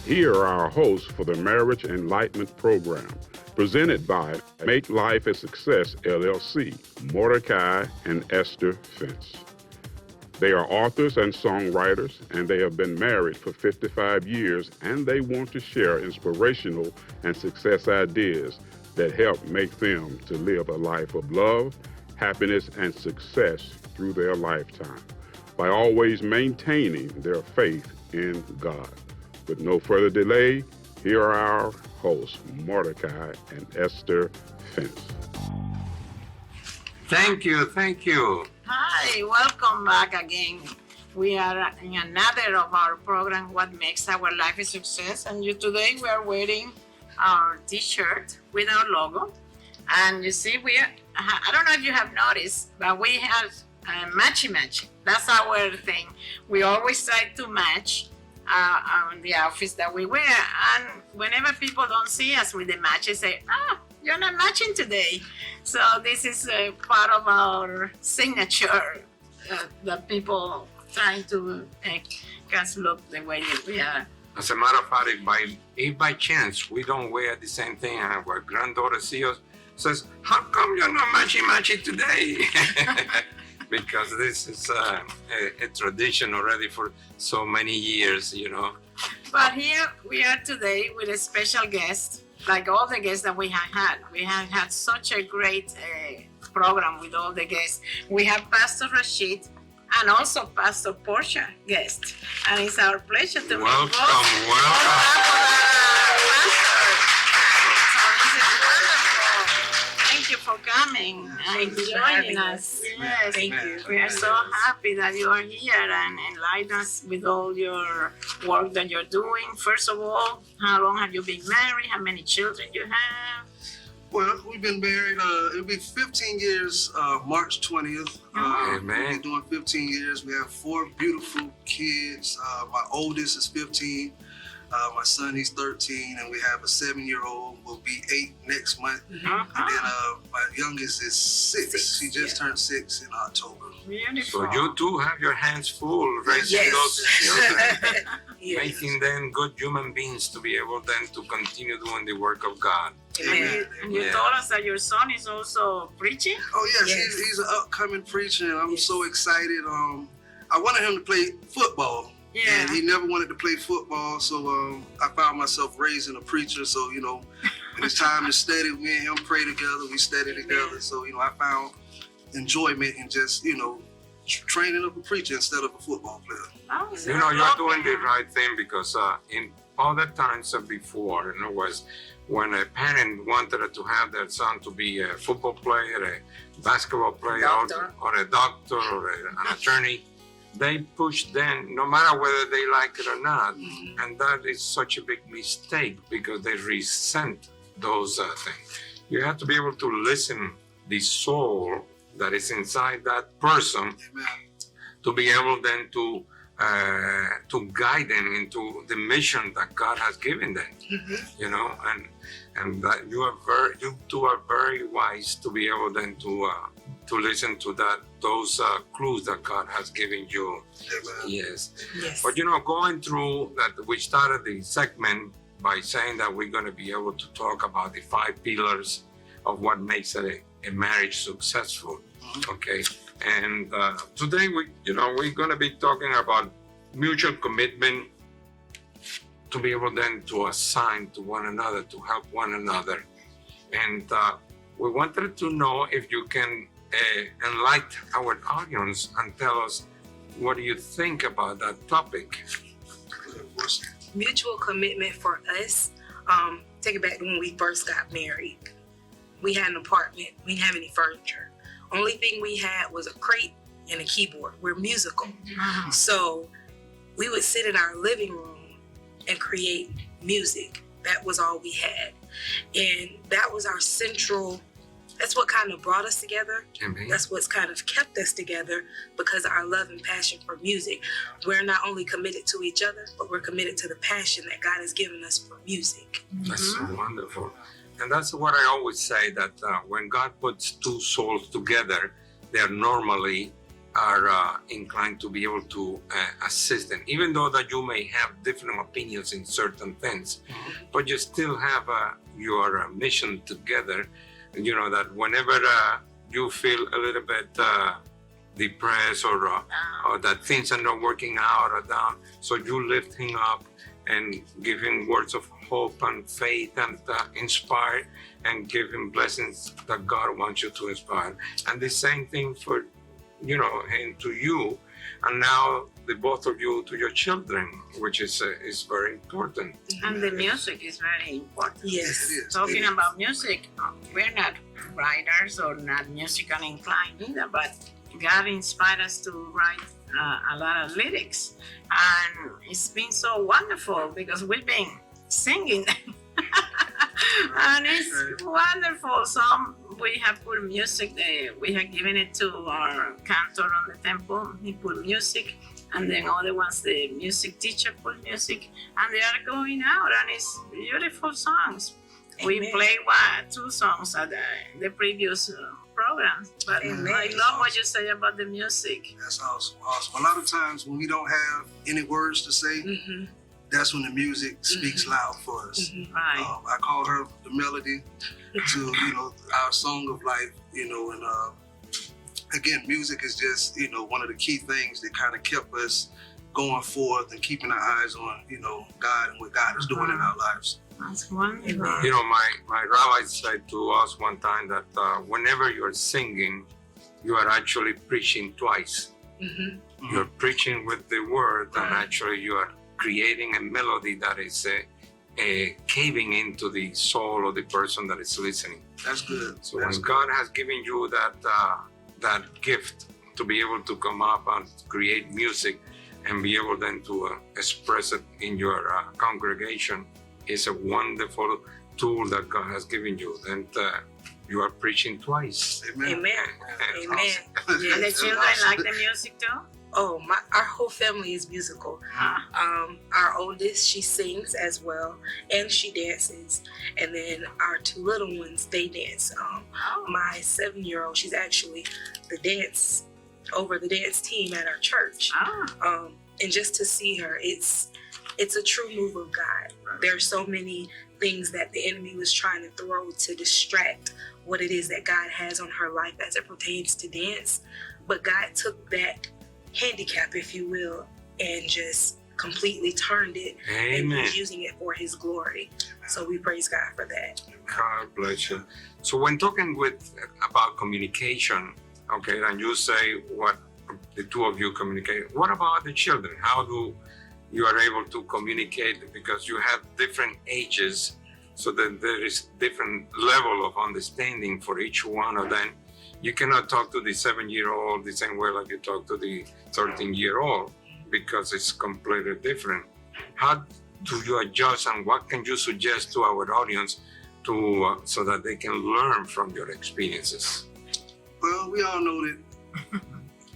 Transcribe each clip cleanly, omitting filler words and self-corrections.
Here are our hosts for the Marriage Enlightenment Program, presented by Make Life a Success LLC, Mordecai and Esther Fence. They are authors and songwriters, and they have been married for 55 years, and they want to share inspirational and success ideas that help make them to live a life of love, happiness, and success through their lifetime by always maintaining their faith in God. With no further delay, here are our hosts, Mordecai and Esther Fence. Thank you. Hi, welcome back again. We are in another of our program, What Makes Our Life a Success. And today we are wearing our t-shirt with our logo. And you see, I don't know if you have noticed, but we have matchy. That's our thing. We always try to match the outfits that we wear. And whenever people don't see us with the match, they say, you're not matching today. So this is part of our signature that people trying to make us look the way that we are. As a matter of fact, if by chance we don't wear the same thing and our granddaughter sees us, says, how come you're not matchy today? Because this is a tradition already for so many years, you know. But here we are today with a special guest, like all the guests that we have had. We have had such a great program with all the guests. We have Pastor Rashid and also Pastor Portia guest. And it's our pleasure to welcome. Thank you for coming and joining us. Yes, Thank you. We are so happy that you are here and enlighten us with all your work that you're doing. First of all, how long have you been married? How many children you have? Well, we've been married, it'll be 15 years, March 20th. Amen. We've been doing 15 years. We have 4 beautiful kids. My oldest is 15. My son, he's 13, and we have a 7-year-old, will be 8 next month. And then my youngest is 6. He just turned 6 in October. Beautiful. So you too have your hands full raising those children, making them good human beings to be able then to continue doing the work of God. Amen. And you told us that your son is also preaching? Oh, yes. He's an upcoming preacher, and I'm so excited. I wanted him to play football. Yeah. And he never wanted to play football, so I found myself raising a preacher. So, you know, when it's time to study, me and him pray together, we study together. So, you know, I found enjoyment in just, you know, training up a preacher instead of a football player. You know, you're doing the right thing because in other times before, you know, was when a parent wanted to have their son to be a football player, a basketball player, or a doctor, or an attorney, they push them no matter whether they like it or not. And that is such a big mistake because they resent those things. You have to be able to listen the soul that is inside that person. Amen. To be able then to guide them into the mission that God has given them. You know, and that you two are very wise to be able then to listen to those clues that God has given you. Amen. Yes. But you know, going through that, we started the segment by saying that we're going to be able to talk about the 5 pillars of what makes a marriage successful. Okay. And today we're going to be talking about mutual commitment to be able then to assign to one another, to help one another. And we wanted to know if you can enlighten our audience and tell us what do you think about that topic. Mutual commitment for us, take it back to when we first got married. We had an apartment, we didn't have any furniture. Only thing we had was a crate and a keyboard. We're musical. So we would sit in our living room and create music. That was all we had. And that was our central, that's what kind of brought us together. Amen. That's what's kind of kept us together, because of our love and passion for music. We're not only committed to each other, but we're committed to the passion that God has given us for music. That's so wonderful. And that's what I always say, that when God puts 2 souls together, they're normally are inclined to be able to assist them, even though that you may have different opinions in certain things, but you still have your mission together. You know that whenever you feel a little bit depressed or that things are not working out or down, so you lift him up and give him words of hope and faith and inspire and give him blessings that God wants you to inspire. And the same thing for, him to you, and now the both of you to your children, which is very important. And the music is very important. Yes. It is. Talking about music, we're not writers or not musically inclined either, but God inspired us to write a lot of lyrics. And it's been so wonderful because we've been singing. And it's wonderful. Some we have put music, we have given it to our cantor on the temple. He put music, and then other ones, the music teacher put music, and they are going out, and it's beautiful songs. We Amen. played 2 songs at the previous program, but Amen. I love what you say about the music. That's awesome. Awesome. A lot of times when we don't have any words to say, Mm-hmm. that's when the music speaks loud for us. Mm-hmm. Right. I call her the melody to our song of life. And again, music is just one of the key things that kind of kept us going forth and keeping our eyes on God and what God is doing in our lives. That's wonderful. Amen. My rabbi said to us one time that whenever you're singing, you are actually preaching twice. Mm-hmm. You're preaching with the word, and actually you are creating a melody that is caving into the soul of the person that is listening. That's good. So That's when good. God has given you that gift to be able to come up and create music and be able then to express it in your congregation, is a wonderful tool that God has given you. And you are preaching twice. Amen. Amen. That's Amen. awesome. Yes. And the That's children awesome. like the music too? Oh, our whole family is musical. Our oldest, she sings as well, and she dances. And then our 2 little ones, they dance. My 7-year-old, she's actually the dance team at our church. And just to see her, it's a true move of God. There's so many things that the enemy was trying to throw to distract what it is that God has on her life as it pertains to dance. But God took that handicap, if you will, and just completely turned it. And Amen. he's using it for his glory. So we praise God for that. God bless you. So when talking about communication, okay, and you say what the 2 of you communicate, what about the children? How do you are able to communicate? Because you have different ages, so that there is different level of understanding for each one of them. You cannot talk to the 7-year-old the same way like you talk to the 13-year-old, because it's completely different. How do you adjust, and what can you suggest to our audience to so that they can learn from your experiences? Well, we all know that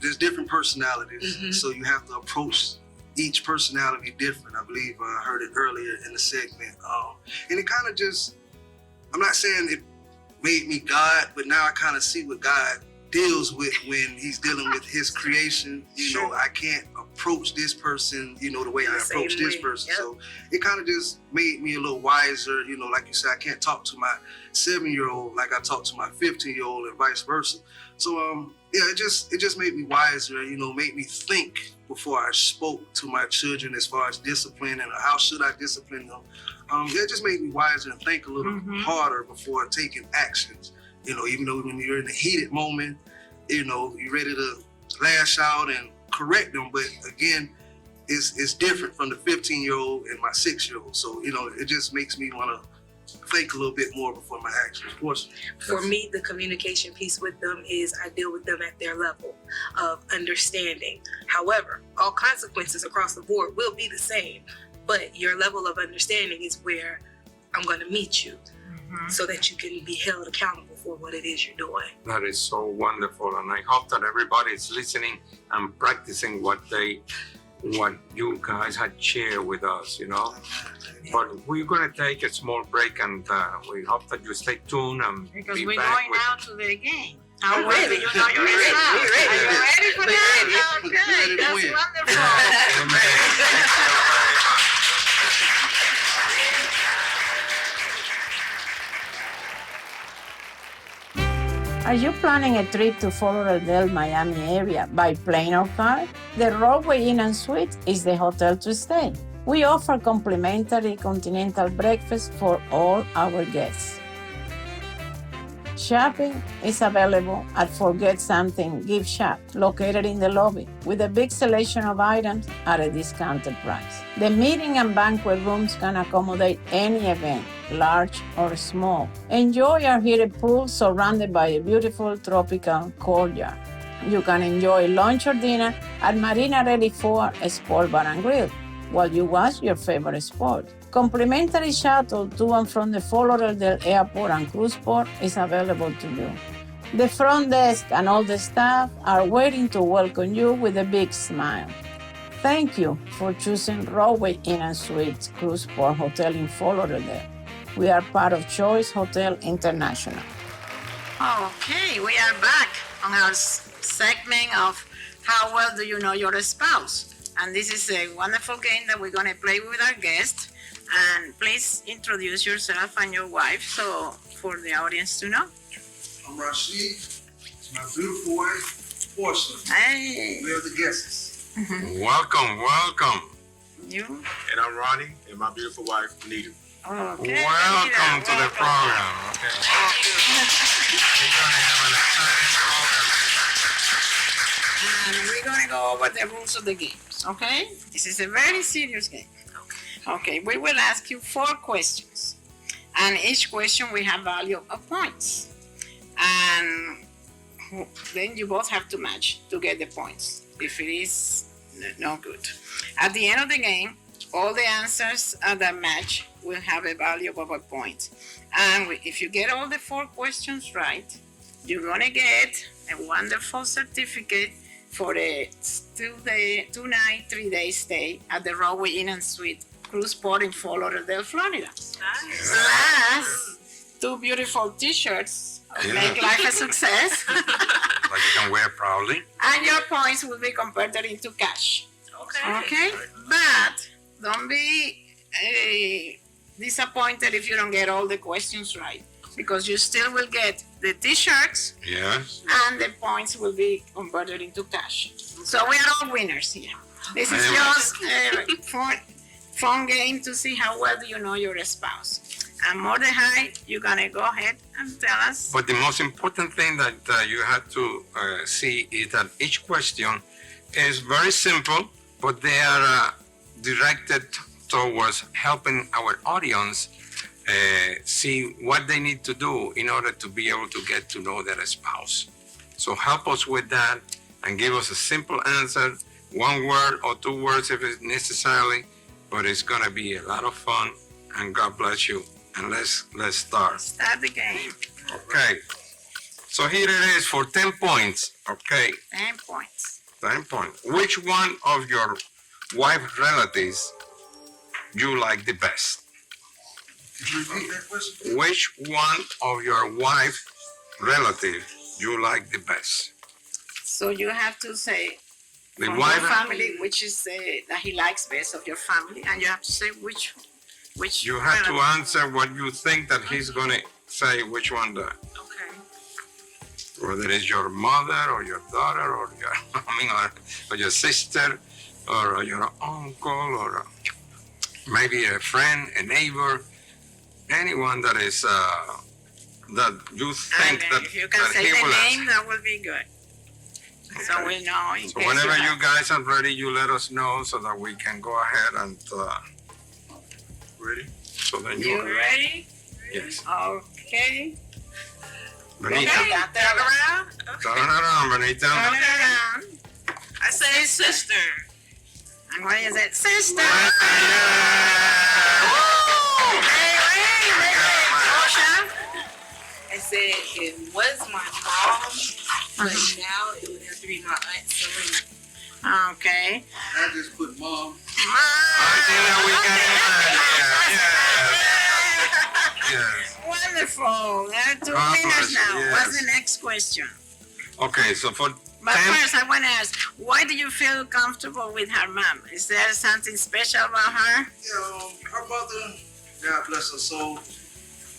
there's different personalities, Mhm. so you have to approach each personality different. I believe I heard it earlier in the segment. And it kind of just, I'm not saying it made me God, but now I kind of see what God deals with when he's dealing with his creation. I can't approach this person, the way I The same approach this way, person. yep. So it kind of just made me a little wiser. Like you said, I can't talk to my 7-year-old like I talk to my 15-year-old and vice versa. So it just made me wiser, made me think before I spoke to my children as far as discipline and how should I discipline them. It just made me wiser and think a little harder before taking actions. Even though when you're in a heated moment, you're ready to lash out and correct them. But again, it's different from the 15-year-old and my 6-year-old. So, it just makes me want to think a little bit more before my actions. Of course. For me, the communication piece with them is I deal with them at their level of understanding. However, all consequences across the board will be the same, but your level of understanding is where I'm going to meet you so that you can be held accountable for what it is you're doing. That is so wonderful, and I hope that everybody is listening and practicing what you guys had shared with us, But we're going to take a small break, and we hope that you stay tuned and Because be we're back going with now to the game. How I'm well ready. do you know your We're ready. result? We're ready. Are you ready for We're that? Are you planning a trip to Fort Lauderdale, Miami area by plane or car? The Rodeway Inn and Suites is the hotel to stay. We offer complimentary continental breakfast for all our guests. Shopping is available at Forget Something Gift Shop, located in the lobby, with a big selection of items at a discounted price. The meeting and banquet rooms can accommodate any event, large or small. Enjoy our heated pool surrounded by a beautiful tropical courtyard. You can enjoy lunch or dinner at Marina Ready 4 Sport Bar and Grill while you watch your favorite sport. Complimentary shuttle to and from the Fort Lauderdale Airport and Cruzport is available to you. The front desk and all the staff are waiting to welcome you with a big smile. Thank you for choosing Rodeway Inn and Suites Cruzport Hotel in Fort Lauderdale. We are part of Choice Hotel International. Okay, we are back on our segment of How Well Do You Know Your Spouse? And this is a wonderful game that we're going to play with our guests. And please introduce yourself and your wife so for the audience to know. I'm Rashid. It's my beautiful wife, Portia. Hey. We are the guests. Welcome, welcome. You? And I'm Ronnie, and my beautiful wife, Nita. Okay. Welcome to the program. Okay. We're gonna have an exciting program. And we're going to go over the rules of the game, okay? This is a very serious game. Okay, we will ask you 4 questions. And each question will have value of points. And then you both have to match to get the points. If it is no good. At the end of the game, all the answers that match will have a value of a point. And if you get all the 4 questions right, you're gonna get a wonderful certificate for a 2-night, 3-day stay at the Rodeway Inn and Suites Cruzport in Fort Lauderdale, Florida. Nice. Plus 2 beautiful T-shirts. Yeah. Make life a success. Like you can wear proudly. And your points will be converted into cash. Okay. Okay? But don't be disappointed if you don't get all the questions right, because you still will get the T-shirts Yes. and the points will be converted into cash. So we are all winners here. This is Very just a fun game to see how well do you know your spouse. And Mordechai, you're gonna go ahead and tell us. But the most important thing that you have to see is that each question is very simple, but they are directed towards helping our audience see what they need to do in order to be able to get to know their spouse. So help us with that and give us a simple answer, 1 word or 2 words if it's necessary, but it's gonna be a lot of fun, and God bless you. And let's start. Start the game. Okay. So here it is for 10 points. Okay, 10 points. 10 points. Which one of your wife relatives you like the best? Could you repeat that question? Which one of your wife relatives you like the best? So you have to say The from wife. your family, which is that he likes best of your family, and you have to say which You have to relative. answer what you think that he's gonna say. Which one? Okay. Whether it's your mother or your daughter or your, or your sister or your uncle or maybe a friend, a neighbor, anyone that is that you think And that, if you can that say he the will name, that will be good. So we know in So case whenever you have- guys are ready, you let us know so that we can go ahead and ready. So then You you ready? yes. Okay. Benita, Turn around. turn around, Benita. Turn it around. I say sister. And what is it? Sister! Yeah. I said it was my mom, but now it would have to be my aunt Selena. Okay. I just put mom. Yeah, we got it. Yes. Wonderful. There are 2 Marvelous, winners now. yes. What's the next question? Okay, so for But 10 first, I want to ask, why do you feel comfortable with her mom? Is there something special about her? You know, her mother, God bless her soul,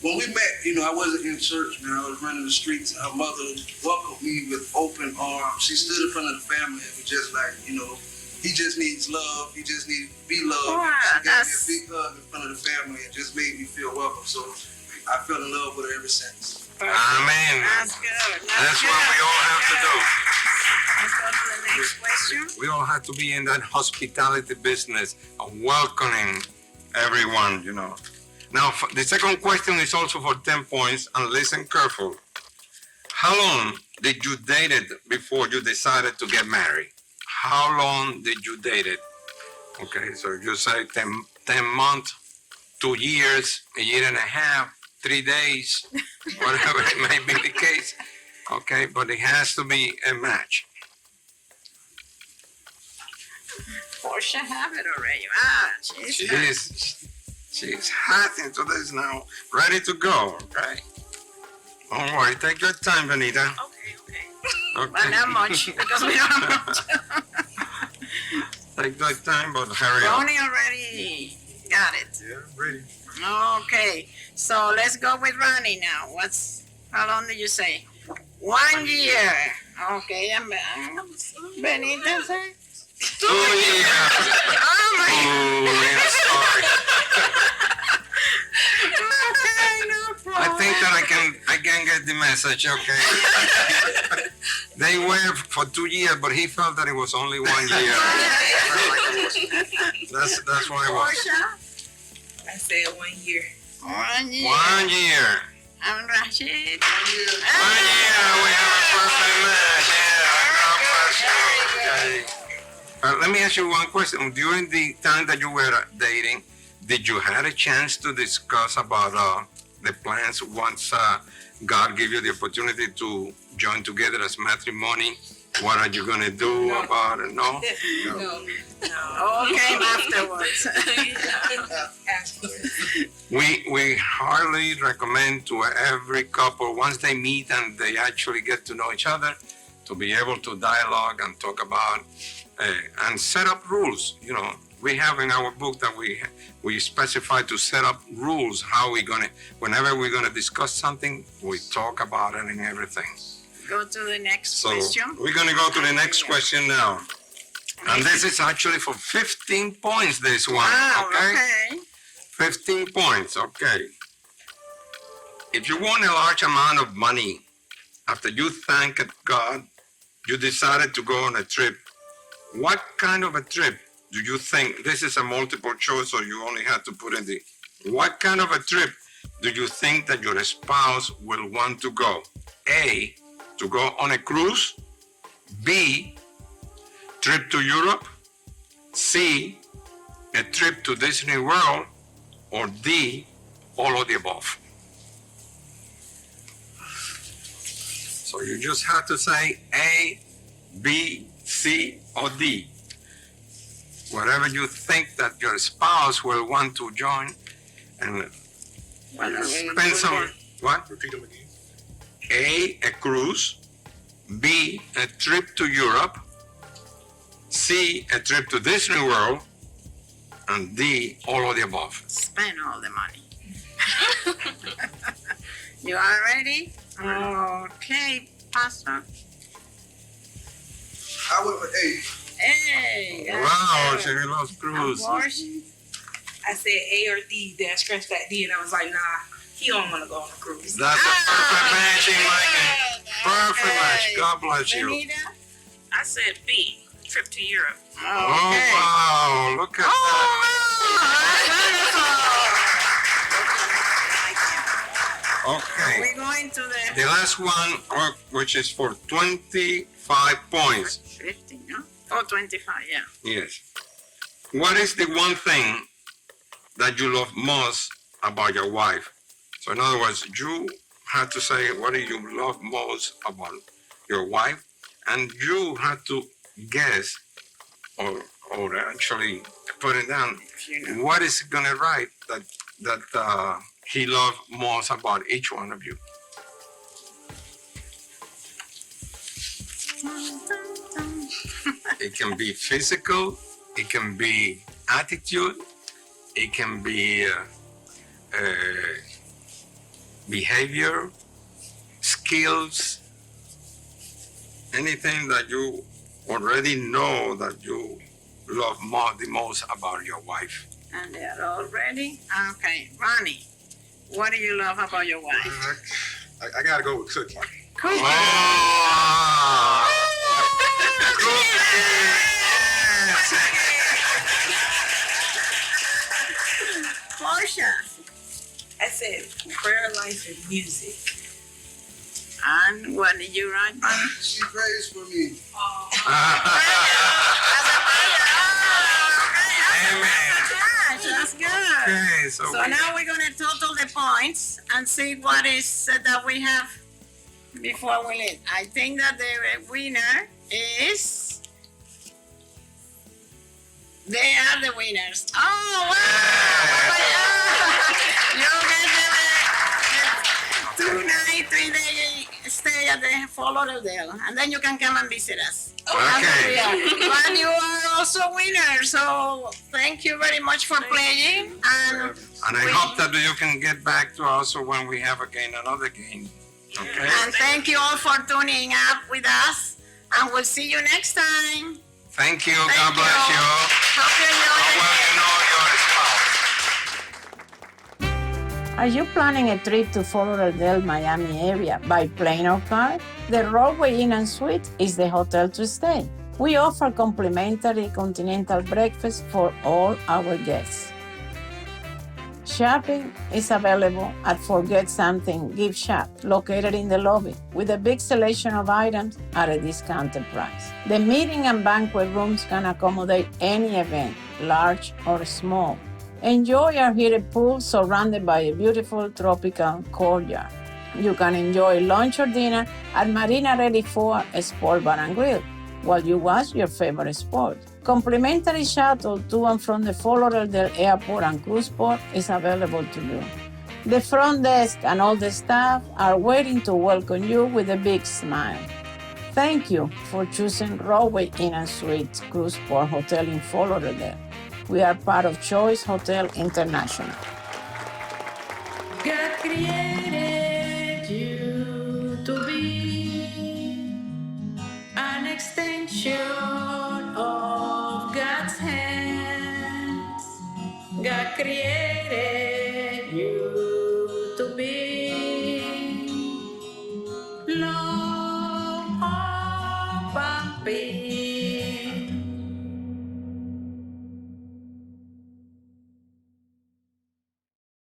when we met, I wasn't in church, man. I was running the streets. Her mother welcomed me with open arms. She stood in front of the family and was just like, he just needs love. He just needs to be loved. Wow, She gave me that's- a big hug in front of the family and just made me feel welcome. So I fell in love with her ever since. Amen. That's good. That's what we all have to do. Let's go to the next question. We all have to be in that hospitality business of welcoming everyone, Now, the second question is also for 10 points, and listen careful. How long did you date it before you decided to get married? How long did you date it? Okay, so you say 10 months, 2 years, a year and a half, 3 days, whatever it may be the case. Okay, but it has to be a match. Portia have it already. She's hot into this now, ready to go, okay? Don't worry, take your time, Benita. Okay. Okay. But not much because we don't have much. Take your time, but hurry up. Ronnie already got it. Yeah, ready. Okay, so let's go with Ronnie now. How long did you say? 1 year. Okay, and Benita say? 2 years. Oh my. Oh, yeah, sorry. Okay, no problem. I think that I can get the message, okay? They were for 2 years, but he felt that it was only 1 year. That's what it was. Portia? I said 1 year. 1 year. 1 year. And Rashid? 1 year, we have a perfect match. Yeah, God bless you. Okay. Let me ask you one question. During the time that you were dating, did you have a chance to discuss about the plans once God gave you the opportunity to join together as matrimony? What are you gonna do about it? No? No. All came afterwards. We hardly recommend to every couple, once they meet and they actually get to know each other, to be able to dialogue and talk about and set up rules. We have in our book that we specify to set up rules how whenever we're gonna discuss something, we talk about it and everything. Go to the next So question. we're gonna go to the next question now. And this is actually for 15 points, this one, Wow, okay? 15 points, okay. If you won a large amount of money, after you thanked God, you decided to go on a trip. What kind of a trip do you think, this is a multiple choice, so you only have to put in what kind of a trip do you think that your spouse will want to go? A, to go on a cruise. B, trip to Europe. C, a trip to Disney World. Or D, all of the above. So you just have to say A, B, C, or D. Whatever you think that your spouse will want to join and spend some, what? Repeat them again. A, a cruise. B, a trip to Europe. C, a trip to Disney World. And D, all of the above. Spend all the money. You are ready? Okay, Pastor. I went with A. Hey. that's Wow, good. she loves cruise. Portia? I said A or D, then I scratched that D and I was like, nah, he don't want to go on a cruise. That's a perfect matching, like Okay, it. Perfect match. okay. God bless you. Benita? I said B, trip to Europe. Oh, wow. Look at that. Oh, Okay. we're going to The last one, which is for 25 points. 50, no? Oh, 25, yeah. Yes. What is the one thing that you love most about your wife? So in other words, you have to say, what do you love most about your wife? And you have to guess, or actually put it down, what is going to write that he loved most about each one of you? It can be physical, it can be attitude, it can be behavior, skills, anything that you already know that you love the most about your wife. And they are all ready? Okay, Ronnie, what do you love about your wife? I gotta go with cooking. Cooking. Oh, Portia. I said prayer life and music. And what did you write? She prays for me. That's good. Okay, So now we're gonna total the points and see what is that we have before we leave. I think that the winner is. They are the winners. Oh wow! You get the 2 night, 3 day stay at the Fort Lauderdale, and then you can come and visit us. Okay. But you are also winners, so thank you very much for playing. And I hope that you can get back to us when we have another game. Okay. And thank you all for tuning up with us. And we'll see you next time. Thank you. Thank God bless you. you. Hope you enjoy How the well you know your spouse. Are you planning a trip to Fort Lauderdale, Miami area by plane or car? The Rodeway Inn and Suites is the hotel to stay. We offer complimentary continental breakfast for all our guests. Shopping is available at Forget Something Gift Shop, located in the lobby, with a big selection of items at a discounted price. The meeting and banquet rooms can accommodate any event, large or small. Enjoy our heated pool surrounded by a beautiful tropical courtyard. You can enjoy lunch or dinner at Marina Ready 4 Sport Bar and Grill while you watch your favorite sport. Complimentary shuttle to and from the Fort Lauderdale Airport and Cruise Port is available to you. The front desk and all the staff are waiting to welcome you with a big smile. Thank you for choosing Rodeway Inn and Suites Cruise Port Hotel in Fort Lauderdale. We are part of Choice Hotel International. God created you to be an extension of God's hands. God created you to be love, hope, and peace.